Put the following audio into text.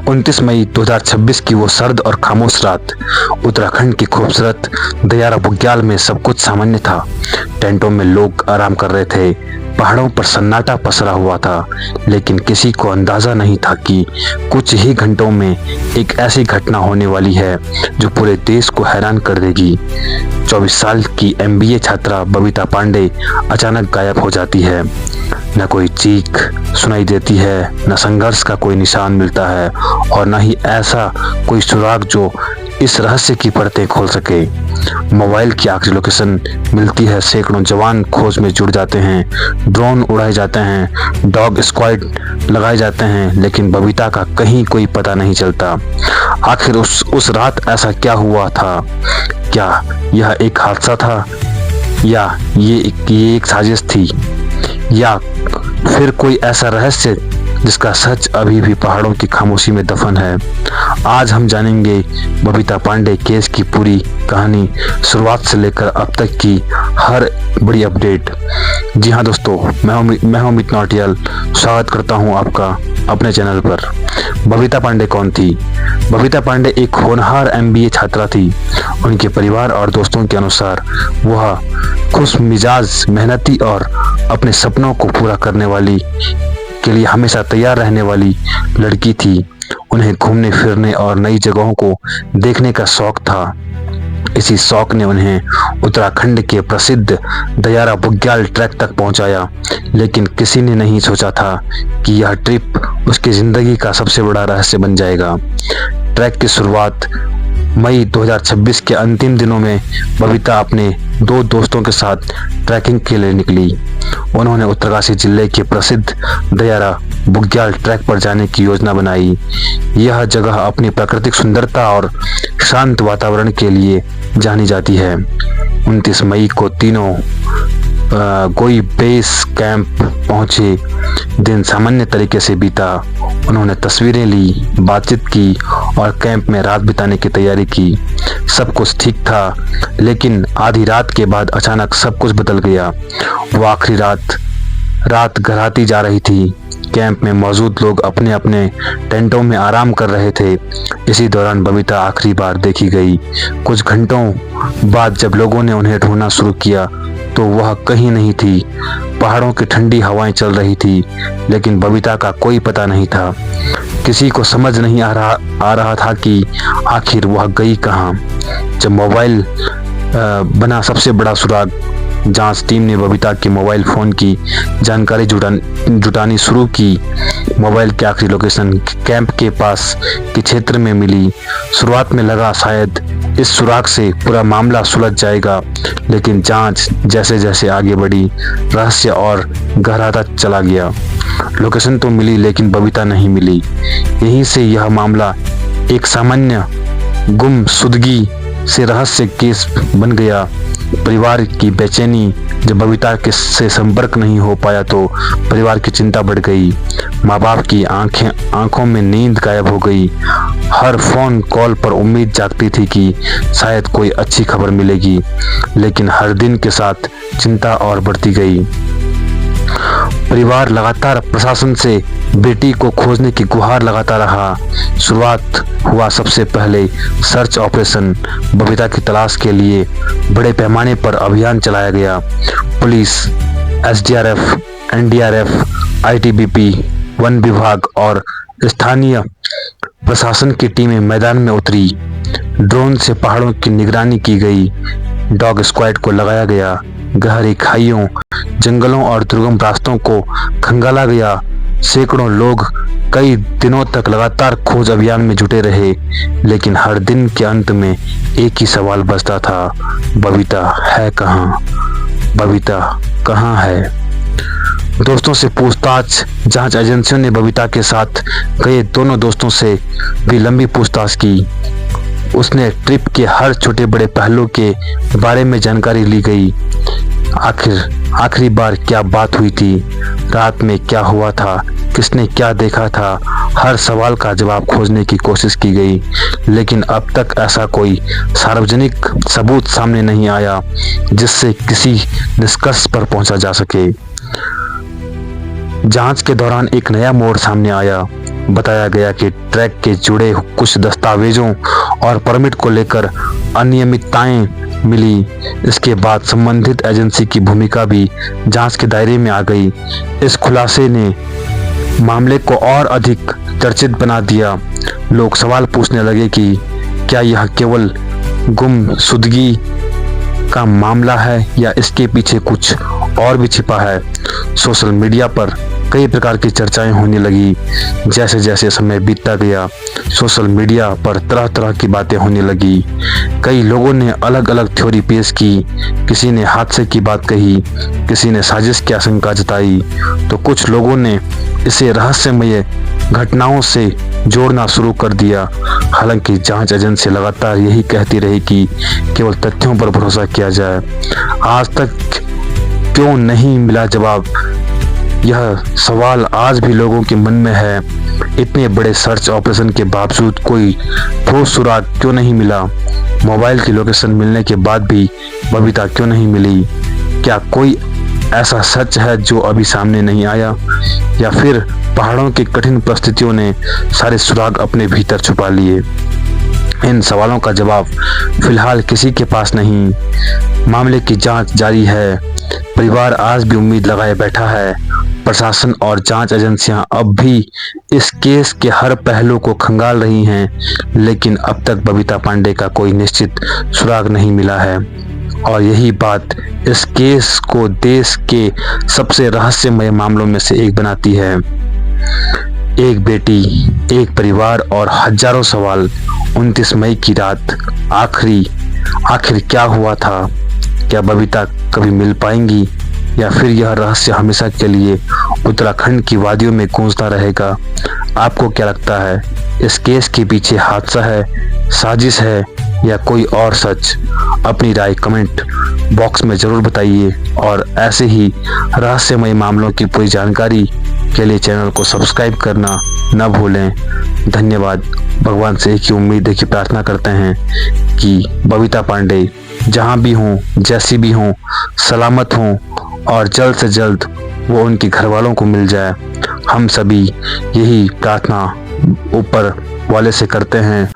29 मई 2026 की वो सर्द और खामोश रात उत्तराखंड की खूबसूरत दयारा बुग्याल में सब कुछ सामान्य था। टेंटों में लोग आराम कर रहे थे, पहाड़ों पर सन्नाटा पसरा हुआ था, लेकिन किसी को अंदाजा नहीं था कि कुछ ही घंटों में एक ऐसी घटना होने वाली है जो पूरे देश को हैरान कर देगी। 24 साल की MBA छात्रा बबीता पांडे अचानक गायब हो जाती है। न कोई चीख सुनाई देती है, न संघर्ष का कोई निशान मिलता है और न ही ऐसा कोई सुराग जो इस रहस्य की परतें खोल सके। मोबाइल की आखिरी लोकेशन मिलती है, सैकड़ों जवान खोज में जुड़ जाते हैं, ड्रोन उड़ाए जाते हैं, डॉग स्क्वाड लगाए जाते हैं, लेकिन बबीता का कहीं कोई पता नहीं चलता। आखिर उस रात ऐसा क्या हुआ था? क्या यह एक हादसा था, या ये एक साजिश थी, या फिर कोई ऐसा रहस्य जिसका सच अभी भी पहाड़ों की खामोशी में दफन है? आज हम जानेंगे बबीता पांडे केस की पूरी कहानी, शुरुआत से लेकर अब तक की हर बड़ी अपडेट। जी हाँ दोस्तों, मैं हूं अमित नौटियाल। स्वागत करता हूं आपका अपने चैनल पर। बबीता पांडे कौन थी? बबीता पांडे एक होनहार MBA छात्रा थी। उनके परिवार और दोस्तों के अनुसार वह खुश मिजाज, मेहनती और अपने सपनों को पूरा करने वाली के लिए हमेशा तैयार रहने वाली लड़की थी। उन्हें घूमने फिरने और नई जगहों को देखने का शौक था। इसी शौक ने उन्हें उत्तराखंड के प्रसिद्ध दयारा बुग्याल ट्रैक तक पहुंचाया, लेकिन किसी ने नहीं सोचा था कि यह ट्रिप उसकी जिंदगी का सबसे बड़ा रहस्य बन जाएगा। ट्रैक की शुरुआत मई 2026 के अंतिम दिनों में बबीता अपने 2 दोस्तों के साथ ट्रैकिंग के लिए निकली। उन्होंने उत्तरकाशी जिले के प्रसिद्ध दयारा बुग्याल ट्रैक पर जाने की योजना बनाई। यह जगह अपनी प्राकृतिक सुंदरता और शांत वातावरण के लिए जानी जाती है। 29 मई को तीनों कोई बेस कैंप पहुंचे। दिन सामान्य तरीके से बीता। उन्होंने तस्वीरें ली, बातचीत की और कैंप में रात बिताने की तैयारी की। सब कुछ ठीक था, लेकिन आधी रात के बाद अचानक सब कुछ बदल गया। वो आखिरी रात घराती जा रही थी। कैंप में मौजूद लोग अपने अपने टेंटों में आराम कर रहे थे। इसी दौरान बबीता आखिरी बार देखी गई। कुछ घंटों बाद जब लोगों ने उन्हें ढूंढना शुरू किया तो वह कहीं नहीं थी। पहाड़ों की ठंडी हवाएं चल रही थी, लेकिन बबीता का कोई पता नहीं था। किसी को समझ नहीं आ रहा था कि आखिर वह गई कहाँ। जब मोबाइल बना सबसे बड़ा सुराग, जांच टीम ने बबीता के मोबाइल फोन की जानकारी जुटानी शुरू की। मोबाइल की आखिरी लोकेशन कैंप के पास के क्षेत्र में मिली। शुरुआत में लगा शायद इस सुराग से पूरा मामला सुलझ जाएगा, लेकिन जांच जैसे जैसे आगे बढ़ी, रहस्य और गहराता चला गया। लोकेशन तो मिली, लेकिन बबीता नहीं मिली। यहीं से यह मामला एक सामान्य गुमशुदगी से रहस्य केस बन गया। परिवार की बेचैनी, जब बबीता से संपर्क नहीं हो पाया तो परिवार की चिंता बढ़ गई। माँ बाप की आंखों में नींद गायब हो गई। हर फोन कॉल पर उम्मीद जागती थी कि शायद कोई अच्छी खबर मिलेगी, लेकिन हर दिन के साथ चिंता और बढ़ती गई। परिवार लगातार प्रशासन से बेटी को खोजने की गुहार लगाता रहा। शुरुआत हुआ सबसे पहले सर्च ऑपरेशन। बबीता की तलाश के लिए बड़े पैमाने पर अभियान चलाया गया। Police, SDRF, NDRF, ITBP, one विभाग और स्थानीय प्रशासन की टीमें मैदान में उतरी। ड्रोन से पहाड़ों की निगरानी की गई, डॉग स्क्वाड को लगाया गया, गहरी खाइयों, जंगलों और दुर्गम रास्तों को खंगाला गया। सैकड़ों लोग कई दिनों तक लगातार खोज अभियान में जुटे रहे, लेकिन हर दिन के अंत में एक ही सवाल बचता था, बबीता है कहाँ? बबीता कहाँ है? दोस्तों से पूछताछ। जांच एजेंसियों ने बबीता के साथ गए दोनों दोस्तों से भी लंबी पूछताछ की। उसने ट्रिप के हर छोटे बड़े पहलू के बारे में जानकारी ली गई। आखिरी बार क्या बात हुई थी? रात में क्या हुआ था? किसने क्या देखा था? हर सवाल का जवाब खोजने की कोशिश की गई, लेकिन अब तक ऐसा कोई सार्वजनिक सबूत सामने नहीं आया जिससे किसी निष्कर्ष पर पहुंचा जा सके। जांच के दौरान एक नया मोड़ सामने आया। बताया गया कि ट्रैक के जुड़े कुछ दस्तावेजों और परमिट को लेकर अनियमितताएं मिली। इसके बाद संबंधित एजेंसी की भूमिका भी जांच के दायरे में आ गई। इस खुलासे ने मामले को और अधिक चर्चित बना दिया। लोग सवाल पूछने लगे कि क्या यह केवल गुमशुदगी का मामला है या इसके पीछे कुछ और भी छिपा है। सोशल मीडिया पर कई प्रकार की चर्चाएं होने लगी। जैसे जैसे समय बीतता गया, सोशल मीडिया पर तरह तरह की बातें होने लगी। कई लोगों ने अलग अलग थ्योरी पेश की। किसी ने हादसे की बात कही, किसी ने साजिश की आशंका जताई, तो कुछ लोगों ने इसे रहस्यमय घटनाओं से जोड़ना शुरू कर दिया। हालांकि जांच एजेंसी लगातार यही कहती रही कि केवल तथ्यों पर भरोसा किया जाए। आज तक क्यों नहीं मिला जवाब? यह सवाल आज भी लोगों के मन में है। इतने बड़े सर्च ऑपरेशन के बावजूद कोई ठोस सुराग क्यों नहीं मिला? मोबाइल की लोकेशन मिलने के बाद भी बबीता क्यों नहीं मिली? क्या कोई ऐसा सच है जो अभी सामने नहीं आया, या फिर पहाड़ों की कठिन परिस्थितियों ने सारे सुराग अपने भीतर छुपा लिए? इन सवालों का जवाब फिलहाल किसी के पास नहीं। मामले की जांच जारी है। परिवार आज भी उम्मीद लगाए बैठा है। प्रशासन और जांच एजेंसियां अब भी इस केस के हर पहलू को खंगाल रही हैं, लेकिन अब तक बबीता पांडे का कोई निश्चित सुराग नहीं मिला है। और यही बात इस केस को देश के सबसे रहस्यमय मामलों में से एक बनाती है। एक बेटी, एक परिवार और हजारों सवाल। 29 मई की रात आखिर क्या हुआ था? क्या बबीता कभी मिल पाएंगी, या फिर यह रहस्य हमेशा के लिए उत्तराखंड की वादियों में गूंजता रहेगा? आपको क्या लगता है? इस केस के पीछे हादसा है, साजिश है, या कोई और सच? अपनी राय कमेंट बॉक्स में जरूर बताइए और ऐसे ही रहस्यमय मामलों की पूरी जानकारी के लिए चैनल को सब्सक्राइब करना न भूलें। धन्यवाद। भगवान से एक ही उम्मीद है कि प्रार्थना करते हैं कि बबीता पांडे जहां भी हों, जैसी भी हों, सलामत हों और जल्द से जल्द वो उनके घर वालों को मिल जाए। हम सभी यही प्रार्थना ऊपर वाले से करते हैं